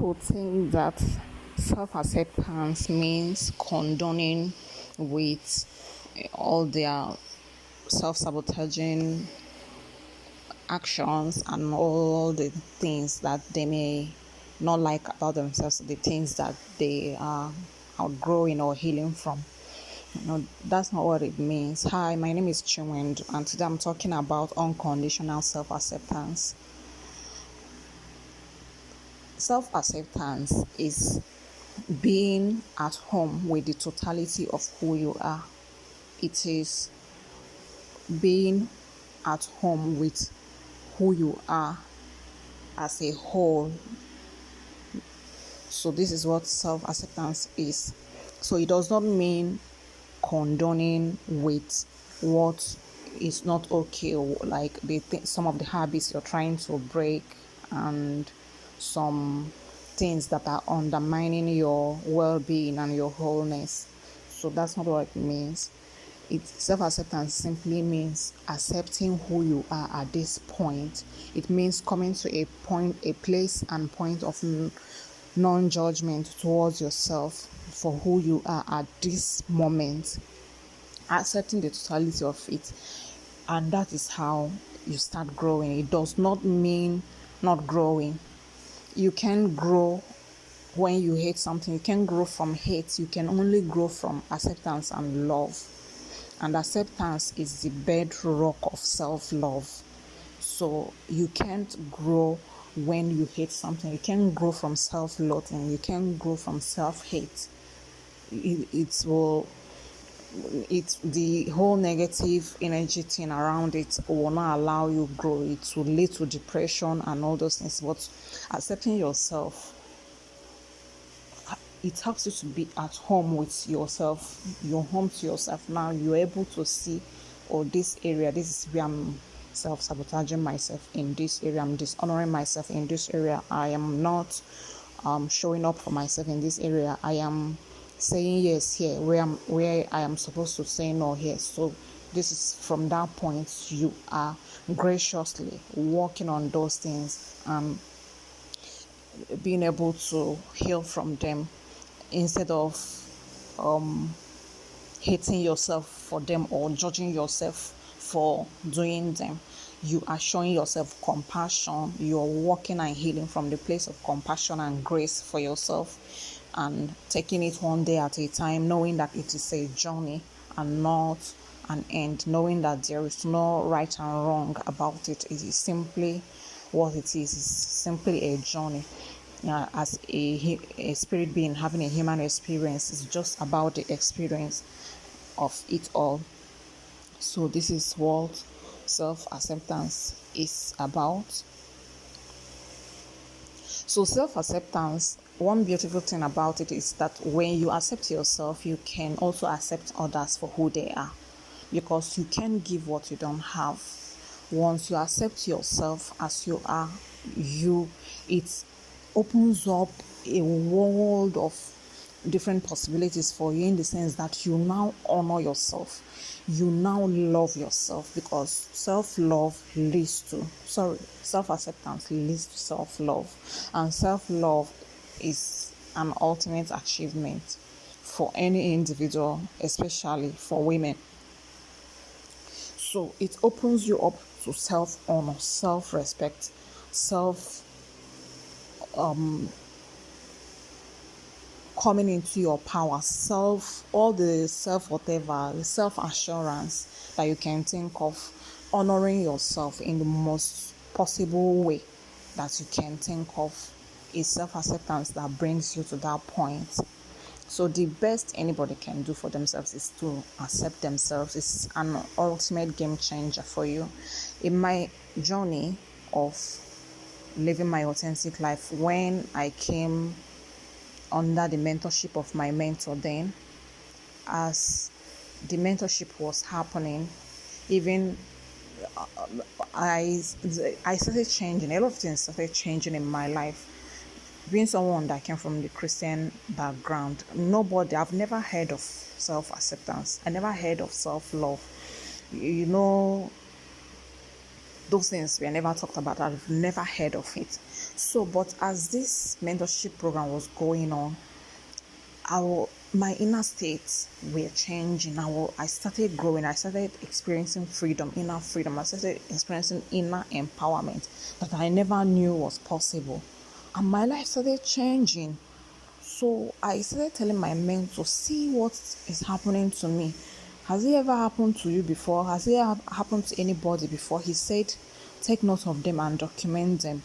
people think that self-acceptance means condoning with all their self-sabotaging actions and all the things that they may not like about themselves, the things that they are outgrowing or healing from. No, that's not what it means. Hi, my name is Chinwend, and today I'm talking about unconditional self-acceptance. Self-acceptance is being at home with the totality of who you are. It is being at home with who you are as a whole. So this is what self-acceptance is. So it does not mean condoning with what is not okay, or like some of the habits you're trying to break and some things that are undermining your well-being and your wholeness. So that's not what it means. Self-acceptance simply means accepting who you are at this point. It means coming to a place and point of non-judgment towards yourself for who you are at this moment, accepting the totality of it, and that is how you start growing. It does not mean not growing. You can grow when you hate something. You can grow from hate. You can only grow from acceptance and love. And acceptance is the bedrock of self-love. So you can't grow when you hate something. You can't grow from self-loathing. You can't grow from self-hate. It's the whole negative energy thing around it will not allow you grow. It will lead to depression and all those things. But accepting yourself, it helps you to be at home with yourself. You're home to yourself now. You're able to see, this is where I'm self-sabotaging myself. In this area, I'm dishonoring myself. In this area, I am not showing up for myself. In this area, I am saying yes here where I am supposed to say no here. So this is from that point you are graciously working on those things and being able to heal from them, instead of hating yourself for them or judging yourself for doing them. You are showing yourself compassion. You're walking and healing from the place of compassion and grace for yourself, and taking it one day at a time, knowing that it is a journey and not an end, knowing that there is no right and wrong about it. It is simply what it is. It's simply a journey. As a spirit being having a human experience, is just about the experience of it all. So this is what self-acceptance is about. So self-acceptance, one beautiful thing about it is that when you accept yourself, you can also accept others for who they are, because you can give what you don't have. Once you accept yourself as you are, it opens up a world of different possibilities for you, in the sense that you now honor yourself. You now love yourself, because self-acceptance leads to self-love, and self-love is an ultimate achievement for any individual, especially for women. So it opens you up to self-honor, self-respect, coming into your power, self-assurance that you can think of, honoring yourself in the most possible way that you can think of, is self-acceptance that brings you to that point. So the best anybody can do for themselves is to accept themselves. It's an ultimate game changer for you. In my journey of living my authentic life, when I came under the mentorship of my mentor, then as the mentorship was happening, even I started changing. A lot of things started changing in my life. Being someone that came from the Christian background, I've never heard of self-acceptance. I never heard of self-love. Those things were never talked about. I've never heard of it. So, but as this mentorship program was going on, my inner states were changing. I started growing. I started experiencing freedom, inner freedom. I started experiencing inner empowerment that I never knew was possible. And my life started changing. So I started telling my mentor, see what is happening to me. Has it ever happened to you before? Has it happened to anybody before? He said, take note of them and document them.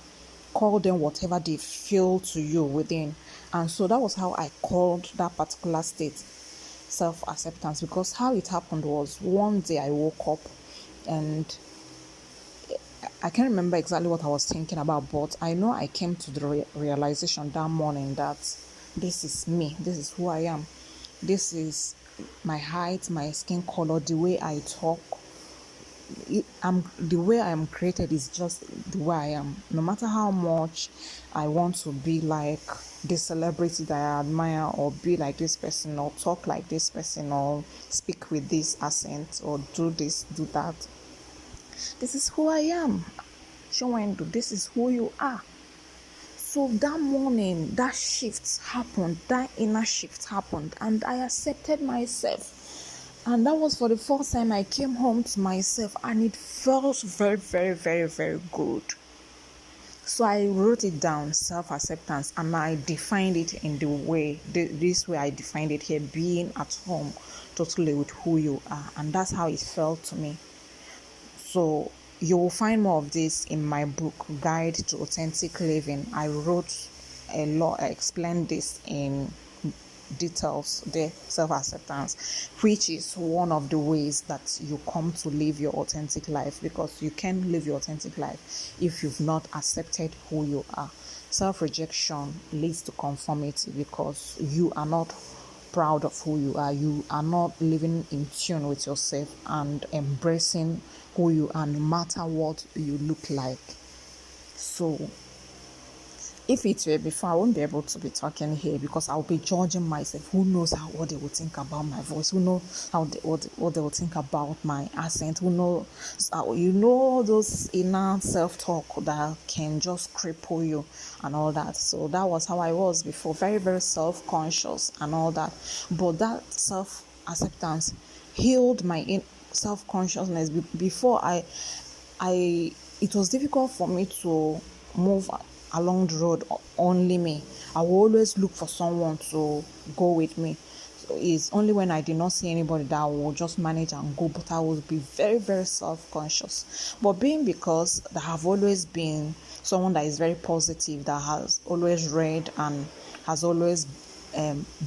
Call them whatever they feel to you within. And so that was how I called that particular state self-acceptance, because how it happened was one day I woke up and I can't remember exactly what I was thinking about, but I know I came to the realization that morning that this is me, this is who I am, this is my height, my skin color, the way I talk. The way I am created is just the way I am. No matter how much I want to be like this celebrity that I admire, or be like this person, or talk like this person, or speak with this accent, or do this, do that, this is who I am. Showendo, this is who you are. So that morning, that shift happened, that inner shift happened, and I accepted myself. And that was for the first time I came home to myself, and it felt very, very, very, very good. So I wrote it down, self-acceptance, and I defined it in the way, this way I defined it here, being at home totally with who you are. And that's how it felt to me. So you will find more of this in my book, Guide to Authentic Living. I wrote a lot, I explained this in details, the self-acceptance, which is one of the ways that you come to live your authentic life, because you can't live your authentic life if you've not accepted who you are. Self-rejection leads to conformity, because you are not proud of who you are. You are not living in tune with yourself and embracing who you are, no matter what you look like. So if it were before, I won't be able to be talking here, because I'll be judging myself. Who knows what they will think about my voice? Who knows what they will think about my accent? Who knows? Those inner self-talk that can just cripple you and all that. So that was how I was before, very, very self-conscious and all that. But that self-acceptance healed my self-consciousness. Before it was difficult for me to move along the road only me. I will always look for someone to go with me. So it's only when I did not see anybody that I will just manage and go, but I will be very, very self-conscious. But because I have always been someone that is very positive, that has always read and has always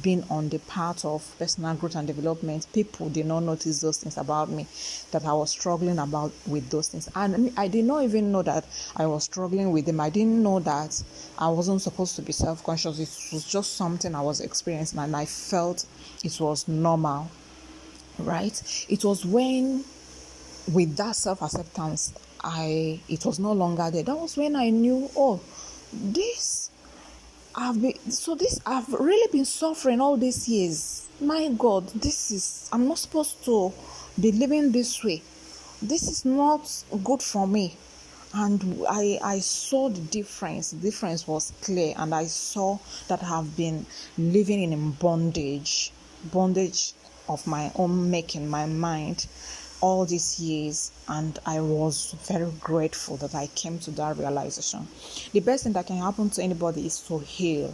been on the path of personal growth and development, people did not notice those things about me, that I was struggling with those things. And I did not even know that I was struggling with them. I didn't know that I wasn't supposed to be self-conscious. It was just something I was experiencing, and I felt it was normal, right? It was when, with that self-acceptance, it was no longer there. That was when I knew, I've really been suffering all these years. My God, I'm not supposed to be living this way. This is not good for me. And I saw the difference. The difference was clear, and I saw that I have been living in bondage of my own making, my mind, all these years. And I was very grateful that I came to that realization. The best thing that can happen to anybody is to heal.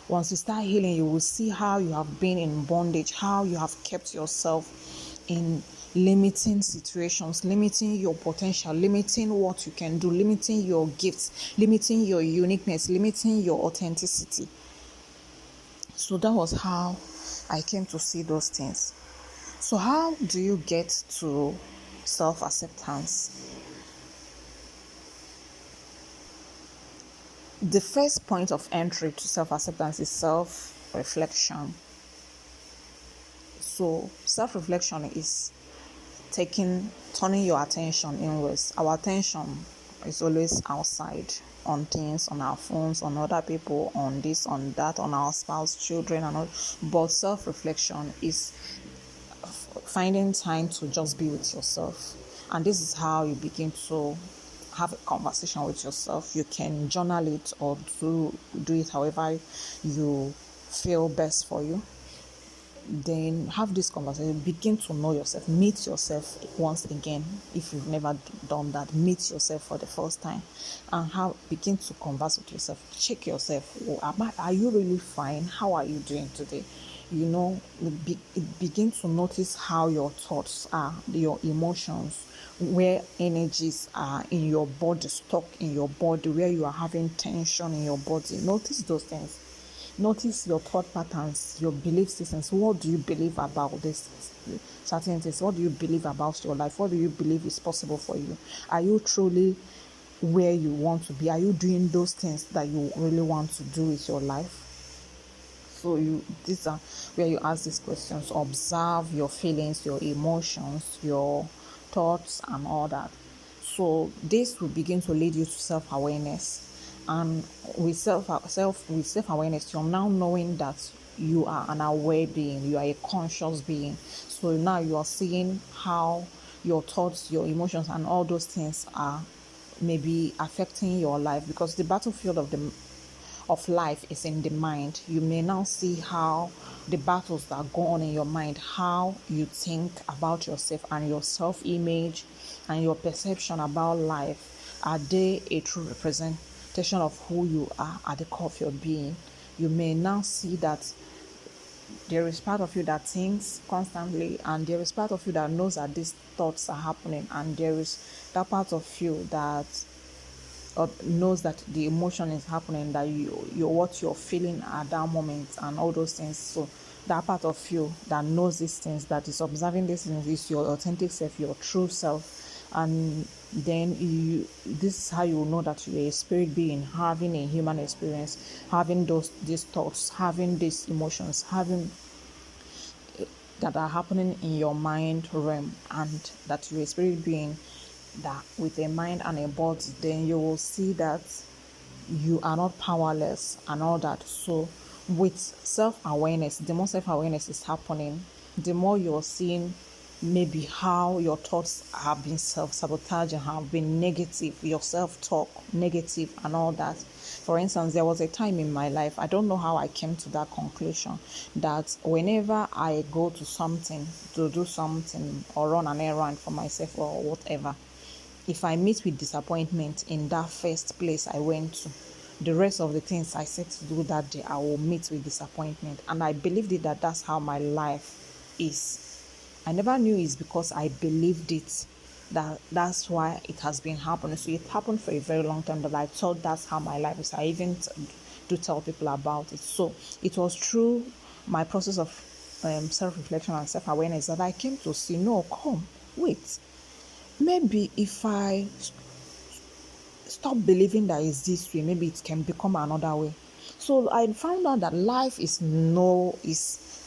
Once you start healing, you will see how you have been in bondage, how you have kept yourself in limiting situations, limiting your potential, limiting what you can do, limiting your gifts, limiting your uniqueness, limiting your authenticity. So that was how I came to see those things. So how do you get to self-acceptance? The first point of entry to self-acceptance is self-reflection. So self-reflection is turning your attention inwards. Our attention is always outside, on things, on our phones, on other people, on this, on that, on our spouse, children, and all. But self-reflection is finding time to just be with yourself. And this is how you begin to have a conversation with yourself. You can journal it or do it however you feel best for you. Then have this conversation, begin to know yourself, meet yourself once again. If you've never done that, meet yourself for the first time and begin to converse with yourself. Check yourself. Are you really fine? How are you doing today? Begin to notice how your thoughts are, your emotions, where energies are in your body, stuck in your body, where you are having tension in your body. Notice those things. Notice your thought patterns, your belief systems. What do you believe about this certain things? What do you believe about your life? What do you believe is possible for you? Are you truly where you want to be? Are you doing those things that you really want to do with your life? So these are where you ask these questions. Observe your feelings, your emotions, your thoughts, and all that. So this will begin to lead you to self-awareness. And with self-awareness, you're now knowing that you are an aware being, you are a conscious being. So now you are seeing how your thoughts, your emotions, and all those things are maybe affecting your life, because the battlefield of life is in the mind. You may now see how the battles that go on in your mind, how you think about yourself and your self-image and your perception about life, are they a true representation of who you are at the core of your being? You may now see that there is part of you that thinks constantly, and there is part of you that knows that these thoughts are happening, and there is that part of you that knows that the emotion is happening, that you what you're feeling at that moment and all those things. So that part of you that knows these things, that is observing these things, is your authentic self, your true self. And then this is how you will know that you're a spirit being having a human experience, having these thoughts, having these emotions, having that are happening in your mind realm, and that you're a spirit being that with a mind and a body. Then you will see that you are not powerless and all that. So with self-awareness, the more self-awareness is happening, the more you're seeing maybe how your thoughts have been self-sabotaging, have been negative, your self-talk negative and all that. For instance, there was a time in my life, I don't know how I came to that conclusion, that whenever I go to do something or run an errand for myself or whatever, if I meet with disappointment in that first place I went to, the rest of the things I set to do that day, I will meet with disappointment. And I believed it, that that's how my life is. I never knew it's because I believed it that's why it has been happening. So it happened for a very long time that I thought that's how my life is. I even do tell people about it. So it was through my process of self-reflection and self-awareness that I came to see, no, wait, maybe if I stop believing that it's this way, maybe it can become another way. So I found out that life is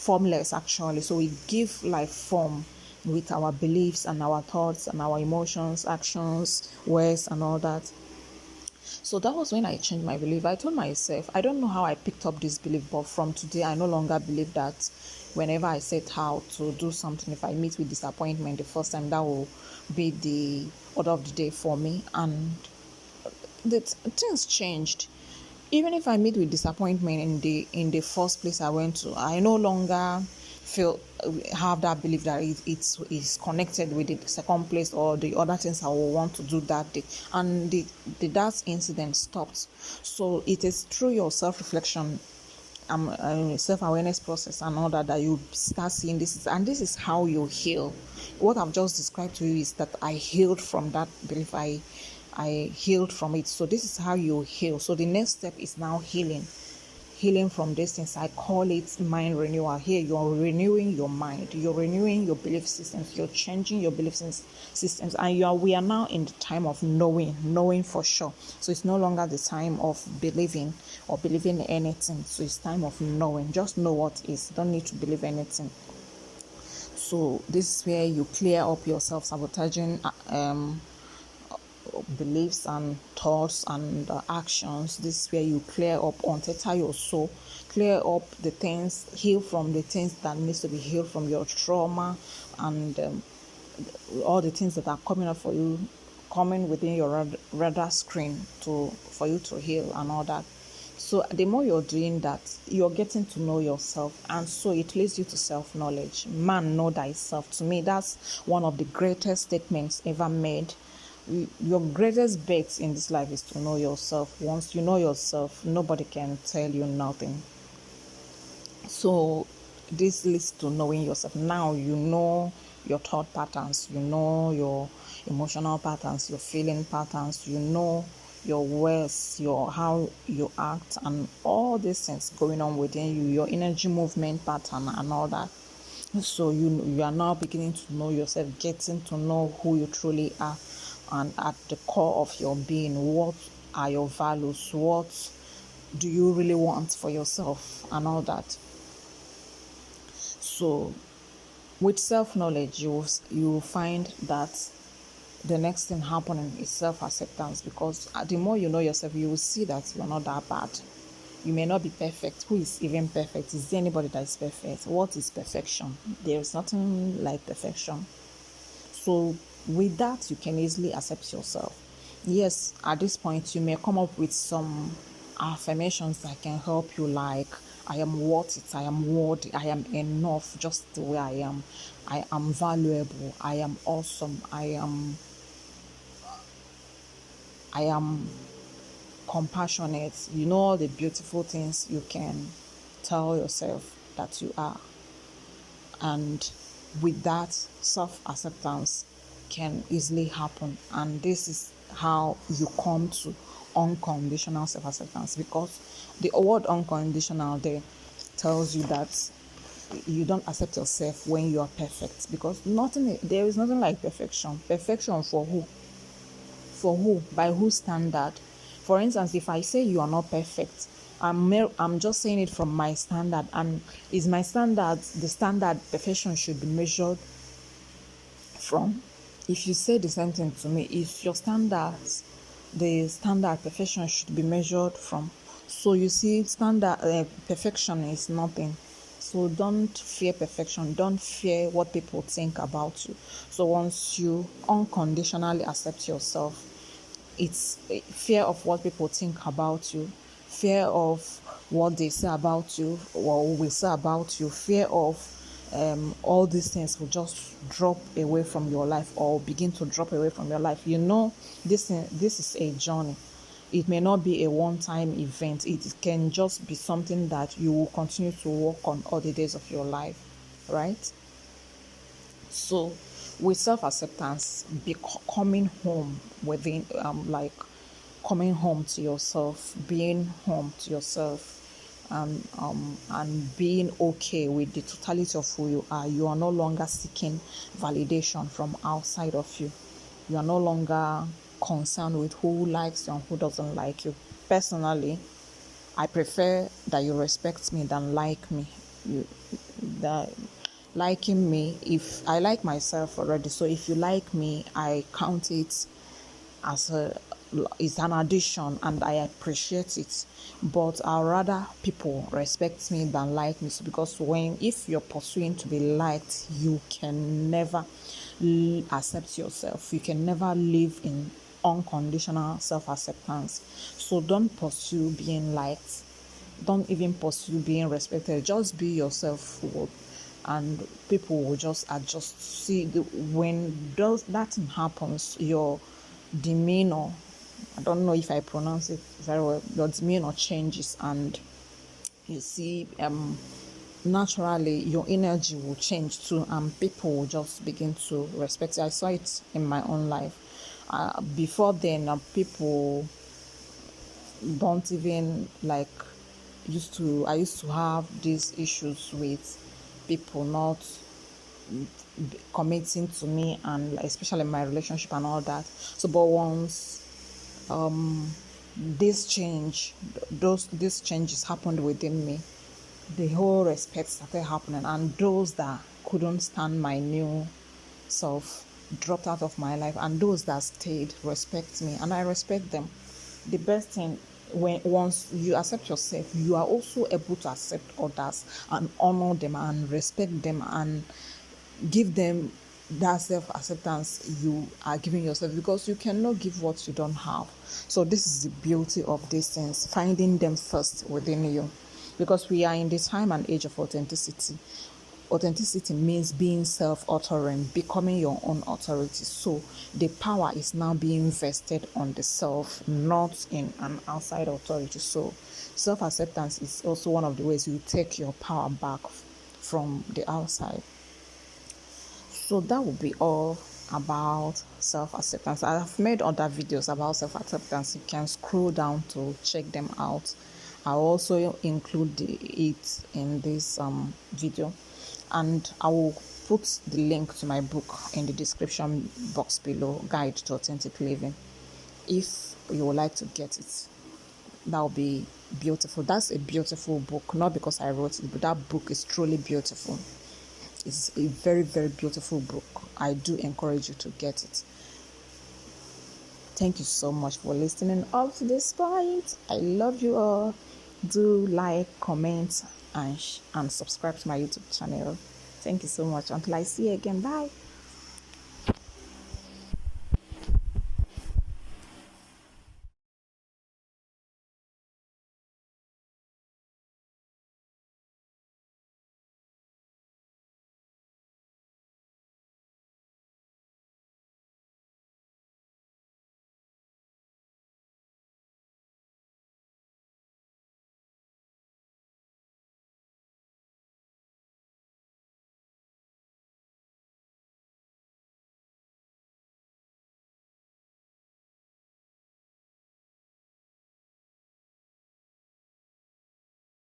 formless actually. So we give life form with our beliefs and our thoughts and our emotions, actions, words, and all that. So that was when I changed my belief. I told myself, I don't know how I picked up this belief, but from today I no longer believe that whenever I set out to do something, if I meet with disappointment the first time, that will be the order of the day for me. And the things changed. Even if I meet with disappointment in the first place I went to, I no longer have that belief that it's connected with the second place or the other things I will want to do that day. And that incident stopped. So it is through your self-reflection, self-awareness process and all that you start seeing this, and this is how you heal. What I've just described to you is that I healed from that belief. I healed from it. So this is how you heal. So the next step is now healing from these things. I call it mind renewal. Here you're renewing your mind, you're renewing your belief systems, you're changing your belief systems, and we are now in the time of knowing for sure. So it's no longer the time of believing anything. So it's time of knowing. Just know what is. Don't need to believe anything. So this is where you clear up your self-sabotaging beliefs and thoughts and actions. This is where you clear up, untether your soul, clear up the things, heal from the things that needs to be healed from your trauma, and all the things that are coming up for you coming within your radar screen to for you to heal and all that. So the more you're doing that, you're getting to know yourself, and so it leads you to self-knowledge. Man, know thyself. To me, that's one of the greatest statements ever made. Your greatest bet in this life is to know yourself. Once you know yourself, nobody can tell you nothing. So this leads to knowing yourself. Now you know your thought patterns, you know your emotional patterns, your feeling patterns, you know your words, your how you act, and all these things going on within you, your energy movement pattern and all that. So you are now beginning to know yourself, getting to know who you truly are, and at the core of your being, what are your values, what do you really want for yourself, and all that. So with self-knowledge, you will find that the next thing happening is self-acceptance, because the more you know yourself, you will see that you're not that bad. You may not be perfect. Who is even perfect? Is there anybody that is perfect? What is perfection? There is nothing like perfection. So with that, you can easily accept yourself. Yes, at this point, you may come up with some affirmations that can help you, like, I am worth it, I am worthy, I am enough just the way I am valuable, I am awesome, I am compassionate. You know, all the beautiful things you can tell yourself that you are. And with that, self-acceptance can easily happen, and this is how you come to unconditional self-acceptance, because the word unconditional there tells you that you don't accept yourself when you are perfect, because there is nothing like perfection for who? By whose standard? For instance, if I say you are not perfect, I'm just saying it from my standard, and is my standard the standard perfection should be measured from? If you say the same thing to me, is your standards the standard perfection should be measured from? So you see, standard perfection is nothing. So don't fear perfection, don't fear what people think about you. So once you unconditionally accept yourself, it's fear of what people think about you, fear of what they say about you or will say about you, fear of all these things will just drop away from your life, or begin to drop away from your life. You know, this is a journey. It may not be a one-time event. It can just be something that you will continue to work on all the days of your life, right? So with self-acceptance, coming home within like coming home to yourself, being home to yourself, and being okay with the totality of who you are. You are no longer seeking validation from outside of you. You are no longer concerned with who likes you and who doesn't like you. Personally, I prefer that you respect me than like me. That liking me, if I like myself already, so if you like me, I count it as it's an addition, and I appreciate it. But I'd rather people respect me than like me. So because if you're pursuing to be liked, you can never accept yourself. You can never live in unconditional self-acceptance. So don't pursue being liked. Don't even pursue being respected. Just be yourself, and people will just adjust. See, when that thing happens, your demeanor, I don't know if I pronounce it very well, your demeanor changes, and you see, naturally your energy will change too, and people will just begin to respect you. I saw it in my own life. Before then, people don't even like I used to have these issues with people not committing to me, and especially my relationship and all that. So but once this change these changes happened within me, the whole respect started happening, and those that couldn't stand my new self dropped out of my life, and those that stayed respect me, and I respect them. The best thing, when once you accept yourself, you are also able to accept others and honor them and respect them and give them that self-acceptance you are giving yourself, because you cannot give what you don't have. So this is the beauty of these things, finding them first within you, because we are in the time and age of authenticity. Authenticity means being self-authoring, becoming your own authority. So the power is now being vested on the self, not in an outside authority. So self-acceptance is also one of the ways you take your power back from the outside. So that would be all about self-acceptance. I've made other videos about self-acceptance. You can scroll down to check them out. I'll also include it in this video, and I will put the link to my book in the description box below, Guide to Authentic Living. If you would like to get it, that will be beautiful. That's a beautiful book, not because I wrote it, but that book is truly beautiful. It's a very, very beautiful book. I do encourage you to get it. Thank you so much for listening up to this point. I love you all. Do like, comment, and subscribe to my YouTube channel. Thank you so much. Until I see you again. Bye.